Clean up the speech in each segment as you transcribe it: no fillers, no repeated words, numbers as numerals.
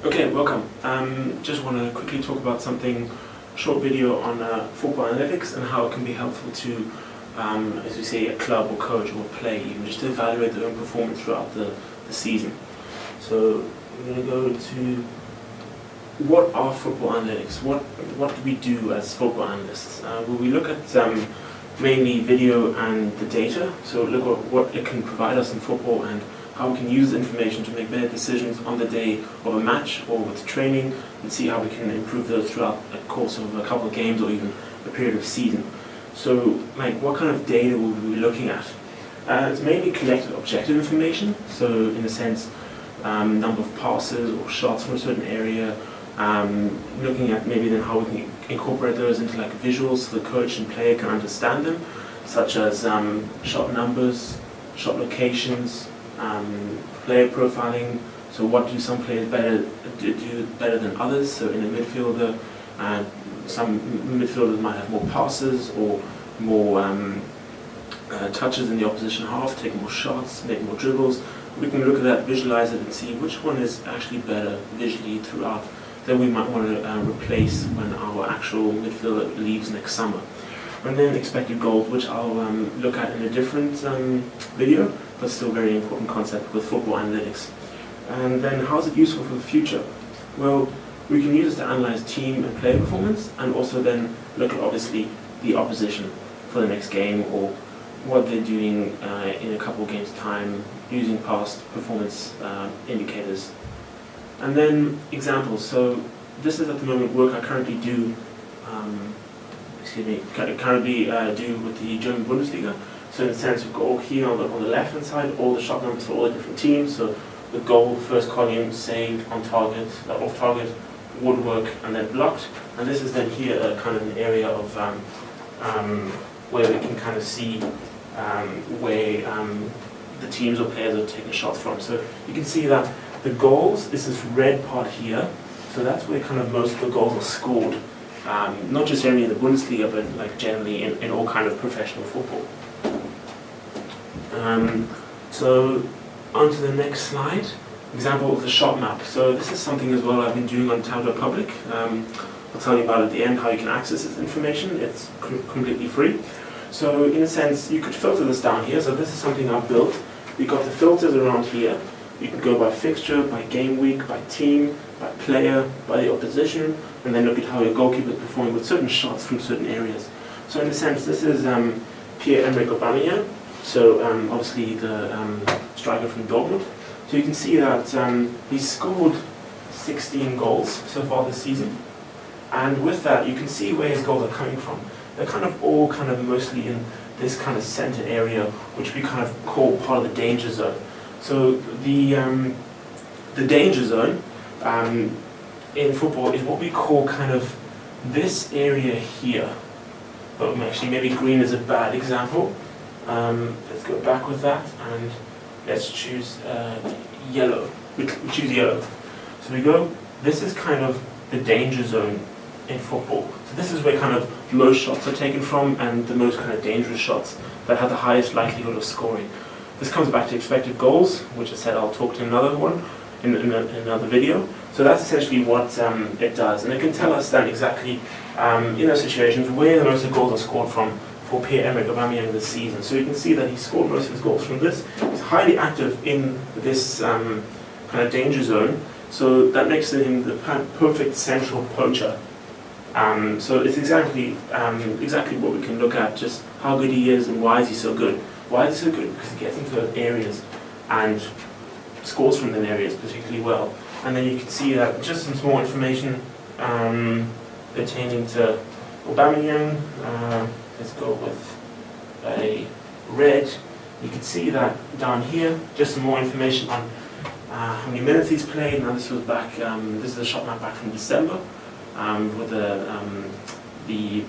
Okay, welcome. Just want to quickly talk about something, short video on football analytics and how it can be helpful to, as we say, a club or coach or play, even just to evaluate their own performance throughout the season. So we're going to go to what are football analytics? What do we do as football analysts? Well, we look at mainly video and the data, so look at what it can provide us in football and how we can use the information to make better decisions on the day of a match or with training, and see how we can improve those throughout the course of a couple of games or even a period of season. So, like, what kind of data will we be looking at? It's mainly collected objective information, so in a sense, number of passes or shots from a certain area, looking at maybe then how we can incorporate those into like visuals so the coach and player can understand them, such as shot numbers, shot locations, player profiling. So what do some players do better than others? So in a midfielder, some midfielders might have more passes or more touches in the opposition half, take more shots, make more dribbles. We can look at that, visualize it, and see which one is actually better visually throughout that we might want to replace when our actual midfielder leaves next summer. And then expected goals, which I'll look at in a different video, but still very important concept with football analytics. And then how is it useful for the future? Well, we can use it to analyze team and player performance, and also then look at obviously the opposition for the next game or what they're doing in a couple of games' time, using past performance indicators. And then examples. So this is at the moment work I currently do. Currently do with the German Bundesliga. So in a sense, we've got all here on the left-hand side, all the shot numbers for all the different teams. So the goal, first column, saved, on target, off target, woodwork, and then blocked. And this is then here kind of an area of where we can kind of see where the teams or players are taking shots from. So you can see that the goals is this red part here. So that's where kind of most of the goals are scored. Not just generally in the Bundesliga, but like generally in all kind of professional football. So on to the next slide, example of the shot map. So this is something as well I've been doing on Tableau Public. I'll tell you about at the end how you can access this information. It's completely free. So in a sense, you could filter this down here. So this is something I've built. We've got the filters around here. You can go by fixture, by game week, by team, by player, by the opposition, and then look at how your goalkeeper is performing with certain shots from certain areas. So in a sense, this is Pierre-Emerick Aubameyang, so obviously the striker from Dortmund. So you can see that he's scored 16 goals so far this season, and with that you can see where his goals are coming from. They're kind of all mostly in this kind of center area, which we kind of call part of the danger zone. So the danger zone in football is what we call kind of this area here. But actually maybe green is a bad example. Let's go back with that and let's choose yellow. We choose yellow. So we go, this is kind of the danger zone in football. So this is where kind of most shots are taken from and the most kind of dangerous shots that have the highest likelihood of scoring. This comes back to expected goals, which I said I'll talk to another one in another video. So that's essentially what it does, and it can tell us then exactly in those situations where the most of the goals are scored from for Pierre-Emerick Aubameyang this season. So you can see that he scored most of his goals from this. He's highly active in this kind of danger zone, so that makes him the perfect central poacher. So it's exactly what we can look at, just how good he is and why is he so good. Why is he so good? Because he gets into those areas and scores from them areas particularly well. And then you can see that just some small information pertaining to Aubameyang. Let's go with a red. You can see that down here, just some more information on how many minutes he's played. Now this was back, this is a shot map back from December with the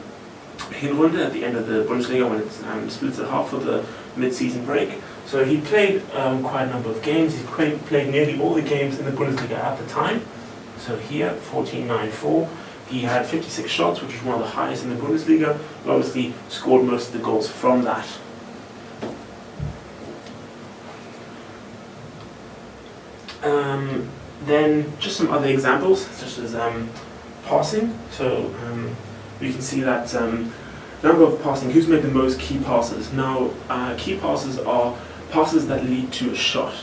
Hinrunde at the end of the Bundesliga when it splits at half for the mid-season break. So he played quite a number of games. He played nearly all the games in the Bundesliga at the time. So here, 14-9-4. He had 56 shots, which was one of the highest in the Bundesliga, but obviously scored most of the goals from that. Then just some other examples, such as passing. So we can see that number of passing, who's made the most key passes. Now, key passes are passes that lead to a shot.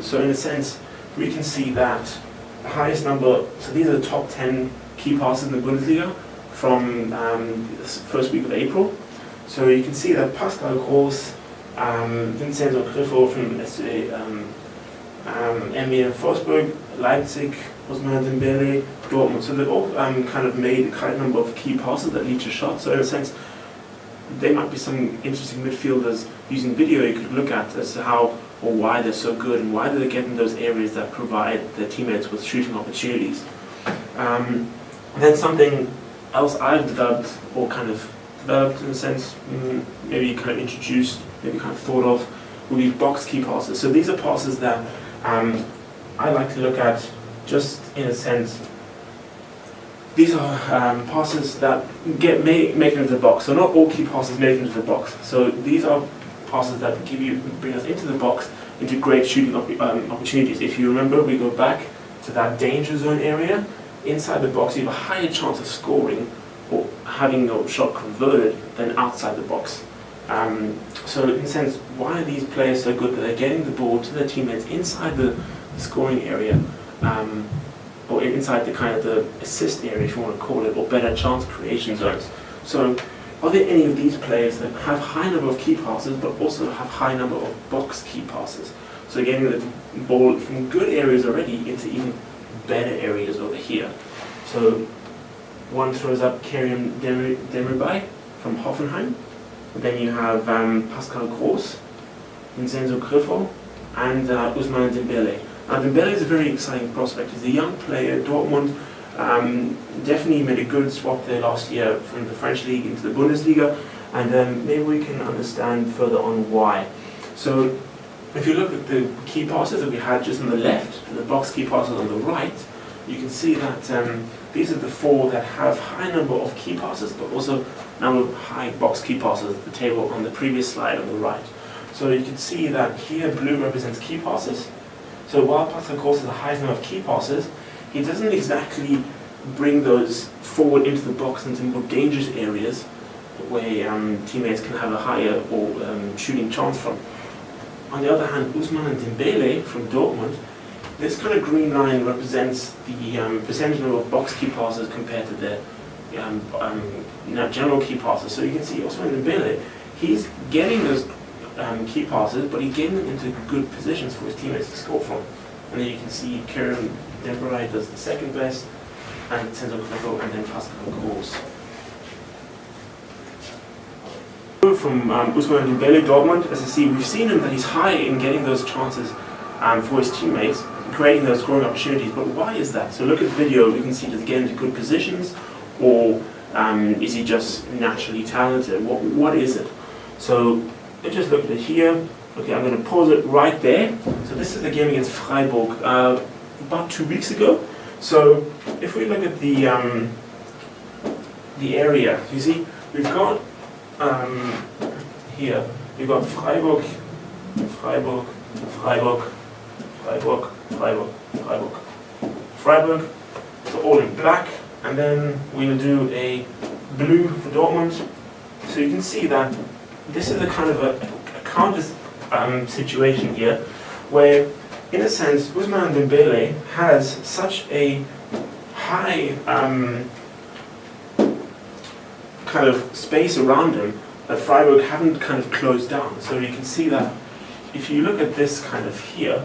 So in a sense, we can see that the highest number, so these are the top 10 key passes in the Bundesliga from this first week of April. So you can see that Pascal Groß, Vincenzo Grifo from SC MVM Wolfsburg, Leipzig, Ousmane Dembele, Dortmund. So they've all kind of made a high number of key passes that lead to shots. So in a sense, there might be some interesting midfielders using video you could look at as to how or why they're so good and why they're getting those areas that provide their teammates with shooting opportunities. Then something else I've developed, or kind of developed in a sense, maybe kind of introduced, maybe kind of thought of, would be box key passes. So these are passes that I like to look at just in a sense. These are passes that make it into the box. So not all key passes make it into the box. So these are passes that bring us into the box, into great shooting opportunities. If you remember, we go back to that danger zone area. Inside the box, you have a higher chance of scoring or having your shot converted than outside the box. So in a sense, why are these players so good that they're getting the ball to their teammates inside the scoring area, or inside the kind of the assist area, if you want to call it, or better chance creation zones? So are there any of these players that have high number of key passes but also have high number of box key passes? So getting the ball from good areas already into even better areas over here. So one throws up Karim Demirbay from Hoffenheim. Then you have Pascal Groß, Vincenzo Grifo, and Ousmane Dembele. Now Dembele is a very exciting prospect. He's a young player. Dortmund definitely made a good swap there last year from the French league into the Bundesliga, and maybe we can understand further on why. So if you look at the key passes that we had just on the left, and the box key passes on the right, you can see that these are the four that have high number of key passes, but also number of high box key passes, the table on the previous slide on the right. So you can see that here blue represents key passes. So while Pascal Groß has the highest number of key passes, he doesn't exactly bring those forward into the box into more dangerous areas where teammates can have a higher or shooting chance from. On the other hand, Ousmane Dembele from Dortmund, this kind of green line represents the percentage of box key passes compared to the general key passes. So you can see Ousmane Dembele, he's getting those key passes, but he's getting them into good positions for his teammates to score from. And then you can see Karim Demirbay does the second best, and Vincenzo Grifo, and then Pascal Groß. From Ousmane Dembele, Dortmund, as I see, we've seen him that he's high in getting those chances for his teammates, creating those scoring opportunities. But why is that? So look at the video, you can see does he get into good positions, or is he just naturally talented? What is it? So let's just look at it here. Okay, I'm going to pause it right there. So this is the game against Freiburg about 2 weeks ago. So if we look at the area, you see we've got here we've got Freiburg, Freiburg, Freiburg, Freiburg, Freiburg, Freiburg, Freiburg. So all in black, and then we'll do a blue for Dortmund. So you can see that this is a kind of a counter situation here, where in a sense Ousmane Dembele has such a high kind of space around him that Freiburg haven't kind of closed down. So you can see that if you look at this kind of here,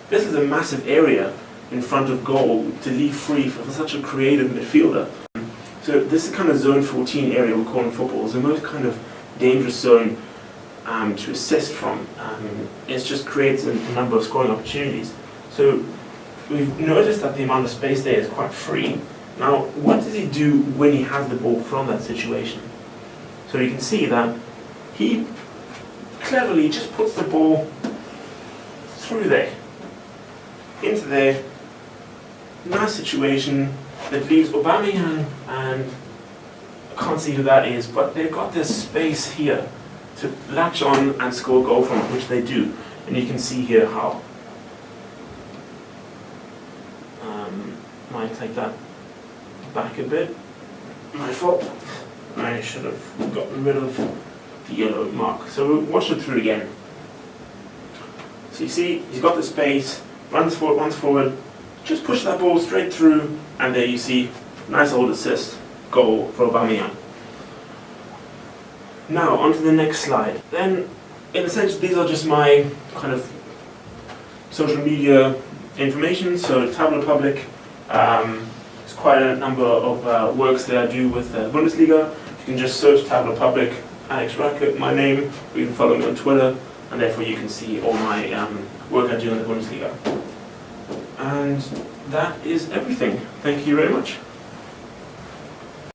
this is a massive area in front of goal to leave free for such a creative midfielder. So this is kind of zone 14 area we call in football. It's the most kind of dangerous zone to assist from. It just creates a number of scoring opportunities. So we've noticed that the amount of space there is quite free. Now, what does he do when he has the ball from that situation? So you can see that he cleverly just puts the ball through there, into there. Nice situation that leaves Aubameyang, and I can't see who that is, but they've got this space here to latch on and score a goal from, which they do. And you can see here how. Might take that back a bit. My fault. I should have gotten rid of the yellow mark. So we'll watch it through again. So you see, he's got the space, runs forward, just push that ball straight through, and there you see, nice old assist, goal for Aubameyang. Now, on to the next slide. Then, in a sense, these are just my kind of social media information. So, Tableau Public, there's quite a number of works that I do with Bundesliga. You can just search Tableau Public, Alex Rackert, my name, or you can follow me on Twitter, and therefore you can see all my work I do in the Bundesliga. And that is everything. Thank you very much.